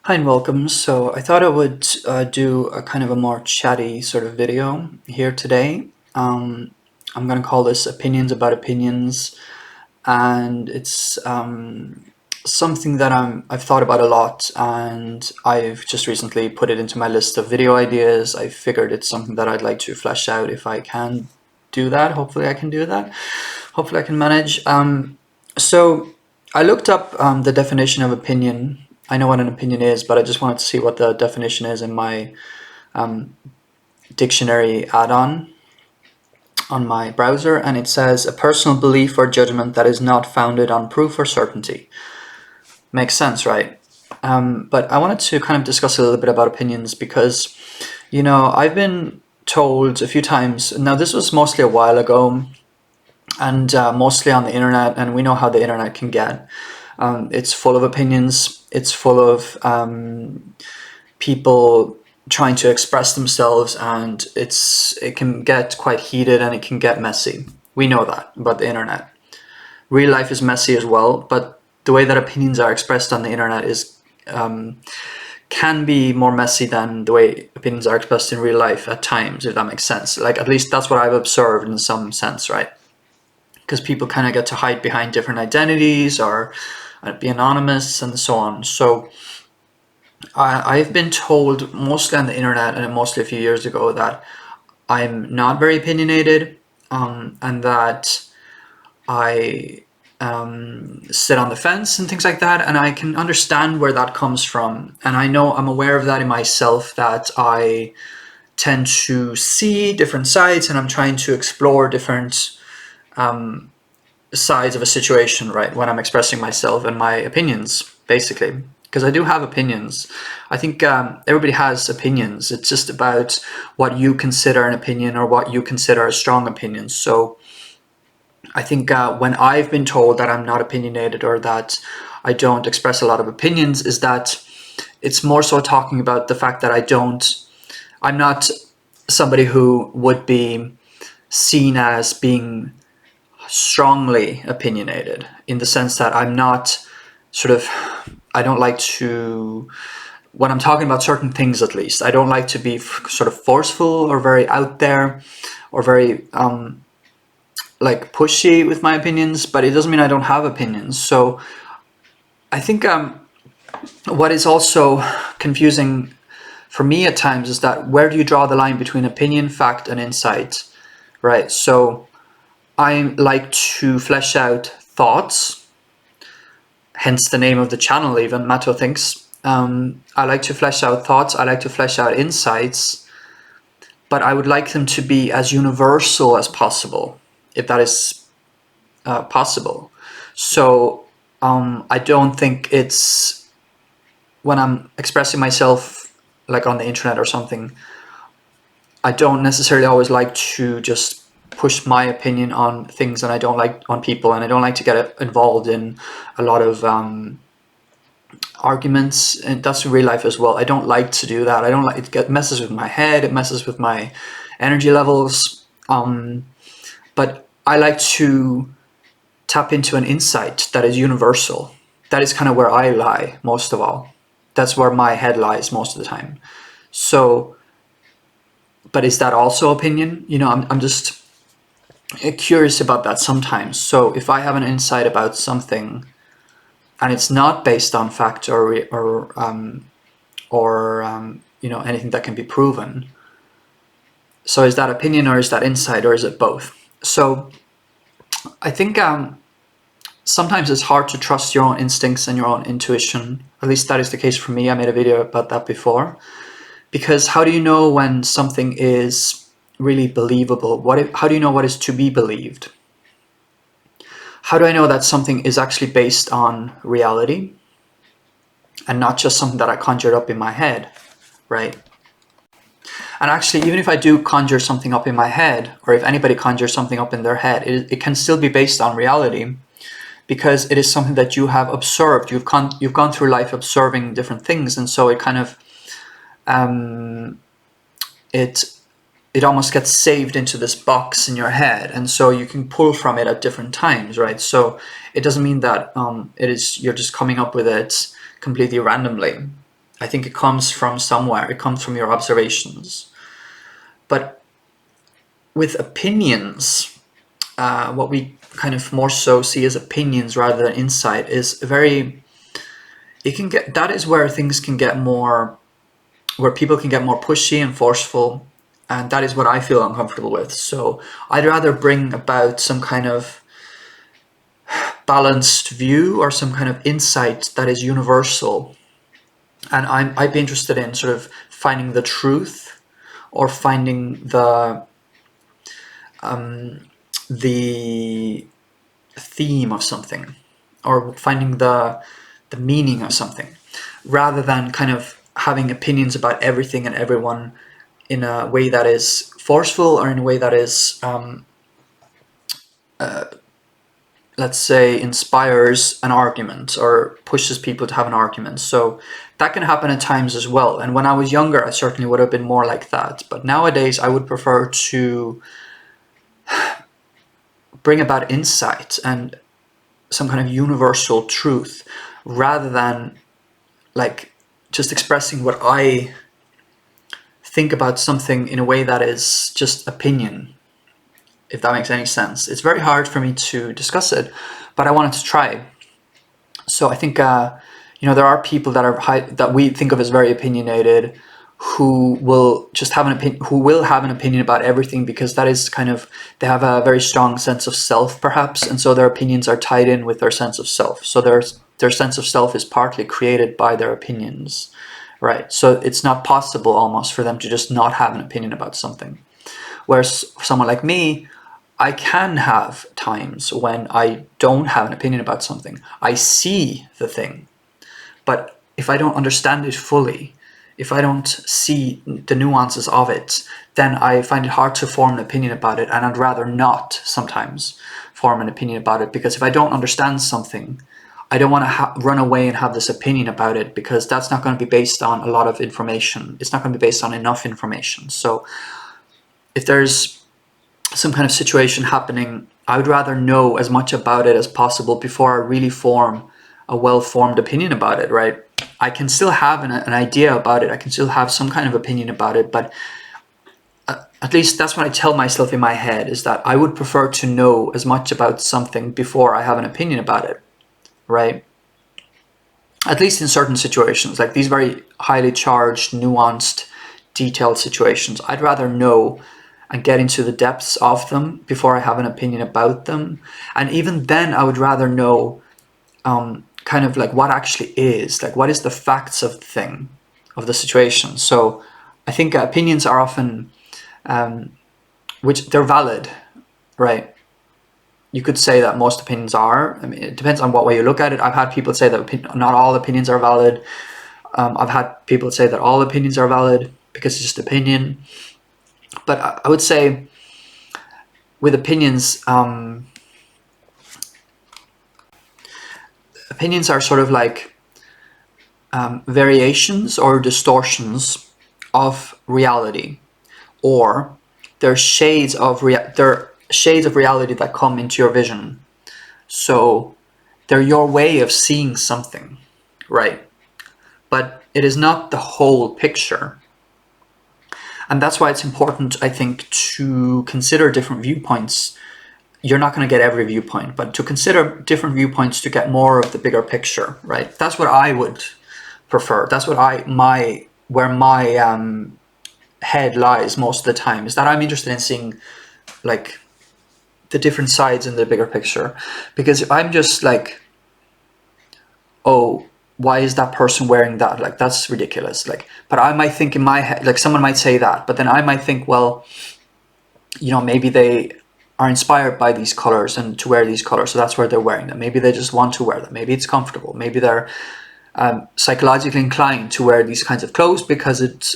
Hi and welcome. So I thought I would do a kind of a more chatty sort of video here today. I'm going to call this Opinions About Opinions, and it's something that I've thought about a lot, and I've just recently put it into my list of video ideas. I figured it's something that I'd like to flesh out if I can do that. Hopefully I can do that. Hopefully I can manage. So I looked up the definition of opinion. I know what an opinion is, but I just wanted to see what the definition is in my dictionary add-on on my browser, and it says a personal belief or judgment that is not founded on proof or certainty. Makes sense, right? But I wanted to kind of discuss a little bit about opinions because, I've been told a few times, now this was mostly a while ago, and mostly on the internet, and we know how the internet can get. It's full of opinions. It's full of people trying to express themselves, and it can get quite heated and it can get messy. We know that about the internet. Real life is messy as well, but the way that opinions are expressed on the internet is can be more messy than the way opinions are expressed in real life at times, if that makes sense. Like, at least that's what I've observed in some sense, right? Because people kind of get to hide behind different identities or be anonymous and so on. So I've been told mostly on the internet and mostly a few years ago that I'm not very opinionated, and that I sit on the fence and things like that, and I can understand where that comes from. And I know I'm aware of that in myself, that I tend to see different sides and I'm trying to explore different sides of a situation, right, when I'm expressing myself and my opinions, basically. Because I do have opinions. I think everybody has opinions. It's just about what you consider an opinion or what you consider a strong opinion. So I think when I've been told that I'm not opinionated or that I don't express a lot of opinions, is that it's more so talking about the fact that I'm not somebody who would be seen as being strongly opinionated, in the sense that I'm not I don't like to, when I'm talking about certain things at least, I don't like to be sort of forceful or very out there or very like pushy with my opinions, but it doesn't mean I don't have opinions. So I think what is also confusing for me at times is that where do you draw the line between opinion, fact, and insight, right? So I like to flesh out thoughts, hence the name of the channel even, Matto thinks. I like to flesh out thoughts, I like to flesh out insights, but I would like them to be as universal as possible, if that is possible. So I don't think it's, when I'm expressing myself like on the internet or something, I don't necessarily always like to just push my opinion on things, and I don't like on people, and I don't like to get involved in a lot of arguments, and that's real life as well. I don't like to do that. I don't like it messes with my head, it messes with my energy levels. But I like to tap into an insight that is universal. That is kind of where I lie most of all. That's where my head lies most of the time. So, but is that also opinion? I'm just curious about that sometimes. So if I have an insight about something and it's not based on fact or anything that can be proven, so is that opinion or is that insight, or is it both? So I think sometimes it's hard to trust your own instincts and your own intuition. At least that is the case for me. I made a video about that before. Because how do you know when something is really believable? How do you know what is to be believed? How do I know that something is actually based on reality and not just something that I conjured up in my head, right? And actually, even if I do conjure something up in my head, or if anybody conjures something up in their head, it can still be based on reality, because it is something that you have observed. You've gone through life observing different things, and so it kind of it almost gets saved into this box in your head, and so you can pull from it at different times, right? So it doesn't mean that you're just coming up with it completely randomly. I think it comes from somewhere. It comes from your observations. But with opinions, what we kind of more so see as opinions rather than insight is that is where things can get more, where people can get more pushy and forceful, and that is what I feel uncomfortable with. So I'd rather bring about some kind of balanced view or some kind of insight that is universal, and I'd be interested in sort of finding the truth, or finding the theme of something, or finding the meaning of something, rather than kind of having opinions about everything and everyone in a way that is forceful, or in a way that is let's say inspires an argument or pushes people to have an argument. So that can happen at times as well. And when I was younger, I certainly would have been more like that. But nowadays I would prefer to bring about insight and some kind of universal truth, rather than like just expressing what I think about something in a way that is just opinion, if that makes any sense. It's very hard for me to discuss it, but I wanted to try. So I think there are people that we think of as very opinionated, who will just have an opinion about everything, because that is kind of, they have a very strong sense of self perhaps, and so their opinions are tied in with their sense of self. So their sense of self is partly created by their opinions, right? So it's not possible almost for them to just not have an opinion about something. Whereas someone like me, I can have times when I don't have an opinion about something. I see the thing, but if I don't understand it fully, if I don't see the nuances of it, then I find it hard to form an opinion about it, and I'd rather not sometimes form an opinion about it, because if I don't understand something, I don't want to run away and have this opinion about it, because that's not going to be based on a lot of information. It's not going to be based on enough information. So if there's some kind of situation happening, I would rather know as much about it as possible before I really form a well-formed opinion about it, right? I can still have an idea about it. I can still have some kind of opinion about it, but at least that's what I tell myself in my head, is that I would prefer to know as much about something before I have an opinion about it, right? At least in certain situations, like these very highly charged, nuanced, detailed situations, I'd rather know and get into the depths of them before I have an opinion about them. And even then, I would rather know kind of like what actually is, like what is the facts of the thing, of the situation. So I think opinions are often, which they're valid, right? You could say that most opinions are. I mean, it depends on what way you look at it. I've had people say that not all opinions are valid. I've had people say that all opinions are valid because it's just opinion. But I would say with opinions, opinions are sort of like variations or distortions of reality, or they're shades of reality that come into your vision. So they're your way of seeing something, right? But it is not the whole picture. And that's why it's important, I think, to consider different viewpoints. You're not going to get every viewpoint, but to consider different viewpoints to get more of the bigger picture, right? That's what I would prefer. That's what where my head lies most of the time, is that I'm interested in seeing like the different sides in the bigger picture. Because if I'm just like, oh, why is that person wearing that? Like, that's ridiculous. Like, but I might think in my head, like someone might say that, but then I might think, well, maybe they are inspired by these colors and to wear these colors, so that's where they're wearing them. Maybe they just want to wear them. Maybe it's comfortable. Maybe they're psychologically inclined to wear these kinds of clothes because it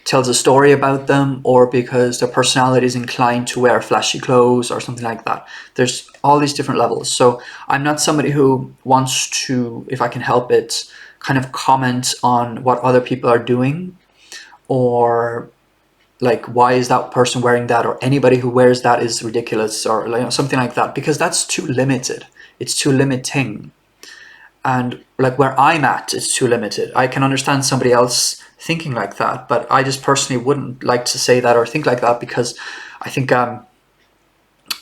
tells a story about them, or because their personality is inclined to wear flashy clothes or something like that. There's all these different levels. So I'm not somebody who wants to, if I can help it, kind of comment on what other people are doing, or like, why is that person wearing that, or anybody who wears that is ridiculous, or something like that, because that's too limited. It's too limiting. and like where I'm at is too limited. I can understand somebody else thinking like that, but I just personally wouldn't like to say that or think like that, because I think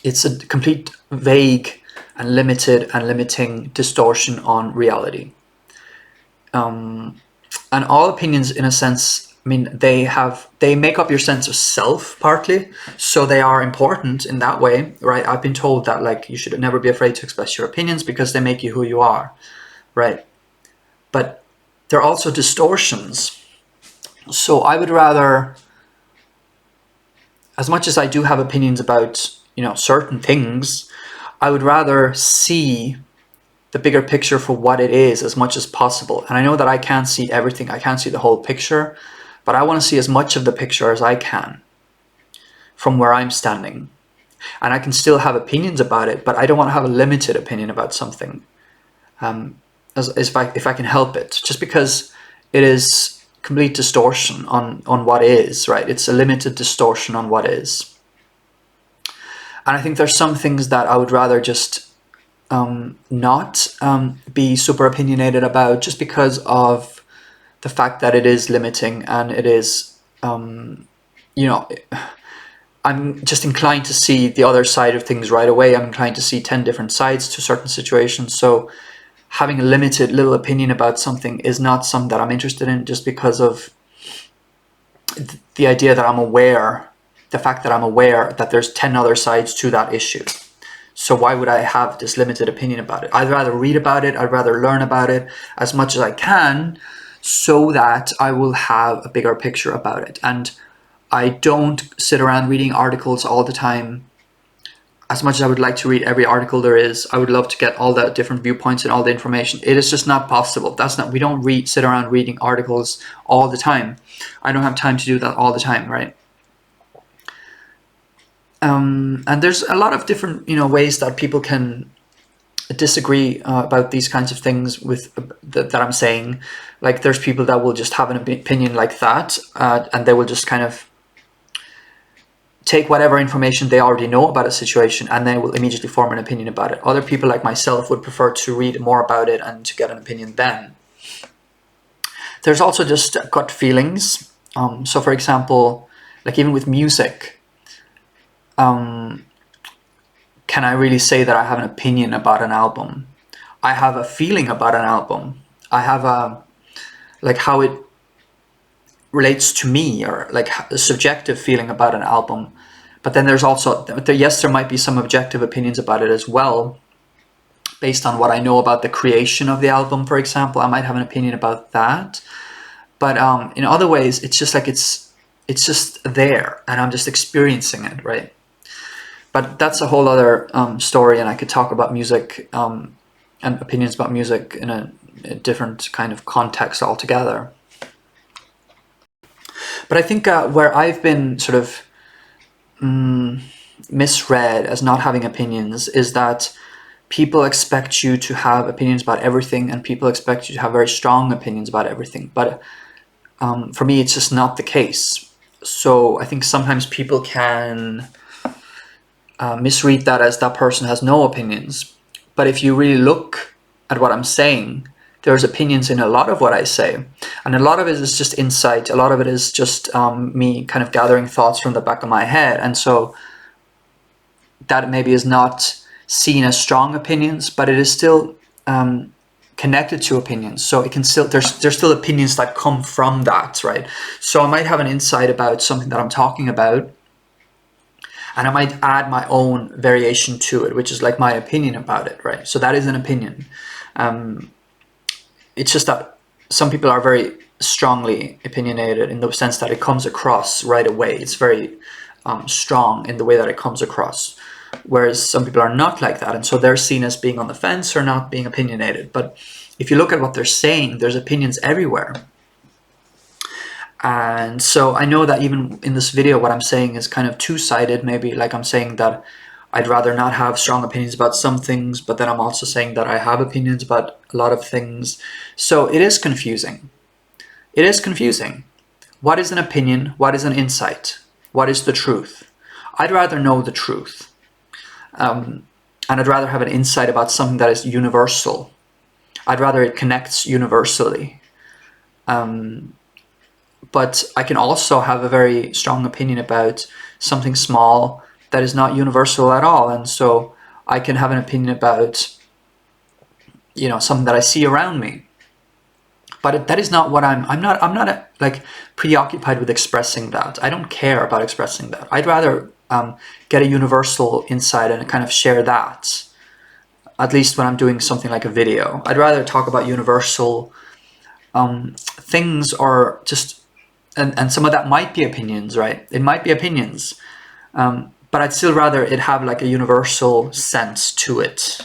it's a complete vague and limited and limiting distortion on reality. And all opinions, in a sense, I mean, they make up your sense of self partly, so they are important in that way, right? I've been told that like you should never be afraid to express your opinions because they make you who you are, right? But they're also distortions. So I would rather, as much as I do have opinions about, certain things, I would rather see the bigger picture for what it is as much as possible. And I know that I can't see everything, I can't see the whole picture, but I want to see as much of the picture as I can from where I'm standing. And I can still have opinions about it, but I don't want to have a limited opinion about something, as if I can help it, just because it is complete distortion on what is, right? It's a limited distortion on what is. And I think there's some things that I would rather just not be super opinionated about, just because of the fact that it is limiting, and it is, I'm just inclined to see the other side of things right away. I'm inclined to see 10 different sides to certain situations. So having a limited little opinion about something is not something that I'm interested in, just because of the idea that I'm aware, the fact that I'm aware that there's 10 other sides to that issue. So why would I have this limited opinion about it? I'd rather read about it, I'd rather learn about it as much as I can, so that I will have a bigger picture about it. And I don't sit around reading articles all the time. As much as I would like to read every article there is, I would love to get all the different viewpoints and all the information. It is just not possible. We don't sit around reading articles all the time. I don't have time to do that all the time, right? And there's a lot of different, ways that people can disagree about these kinds of things with that I'm saying. Like, there's people that will just have an opinion like that, and they will just kind of take whatever information they already know about a situation, and they will immediately form an opinion about it. Other people, like myself, would prefer to read more about it and to get an opinion then. There's also just gut feelings. So, for example, like even with music, can I really say that I have an opinion about an album? I have a feeling about an album. I have how it relates to me, or like a subjective feeling about an album. But then there's also, yes, there might be some objective opinions about it as well, based on what I know about the creation of the album, for example. I might have an opinion about that. But in other ways, it's just like it's just there, and I'm just experiencing it, right? But that's a whole other story, and I could talk about music and opinions about music in a different kind of context altogether. But I think where I've been sort of misread as not having opinions is that people expect you to have opinions about everything, and people expect you to have very strong opinions about everything. But for me, it's just not the case. So I think sometimes people can misread that as that person has no opinions. But if you really look at what I'm saying, there's opinions in a lot of what I say. And a lot of it is just insight. A lot of it is just me kind of gathering thoughts from the back of my head. And so that maybe is not seen as strong opinions, but it is still connected to opinions. So it can still, there's still opinions that come from that, right? So I might have an insight about something that I'm talking about, and I might add my own variation to it, which is like my opinion about it, right? So that is an opinion. It's just that some people are very strongly opinionated in the sense that it comes across right away. It's very strong in the way that it comes across. Whereas some people are not like that, and so they're seen as being on the fence or not being opinionated. But if you look at what they're saying, there's opinions everywhere. And so I know that even in this video, what I'm saying is kind of two-sided. Maybe like I'm saying that I'd rather not have strong opinions about some things, but then I'm also saying that I have opinions about a lot of things. So it is confusing. It is confusing. What is an opinion? What is an insight? What is the truth? I'd rather know the truth. And I'd rather have an insight about something that is universal. I'd rather it connects universally. But I can also have a very strong opinion about something small that is not universal at all. And so I can have an opinion about, something that I see around me. But that is not what I'm not like preoccupied with expressing that. I don't care about expressing that. I'd rather get a universal insight and kind of share that, at least when I'm doing something like a video. I'd rather talk about universal things, or just, and some of that might be opinions, right? It might be opinions, but I'd still rather it have like a universal sense to it.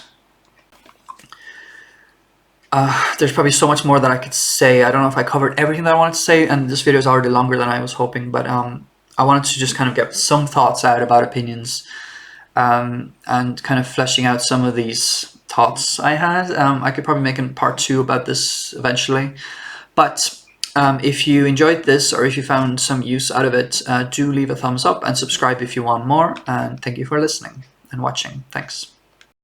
There's probably so much more that I could say. I don't know if I covered everything that I wanted to say, and this video is already longer than I was hoping, but I wanted to just kind of get some thoughts out about opinions, and kind of fleshing out some of these thoughts I had. I could probably make a part 2 about this eventually, but if you enjoyed this, or if you found some use out of it, do leave a thumbs up and subscribe if you want more, and thank you for listening and watching. Thanks.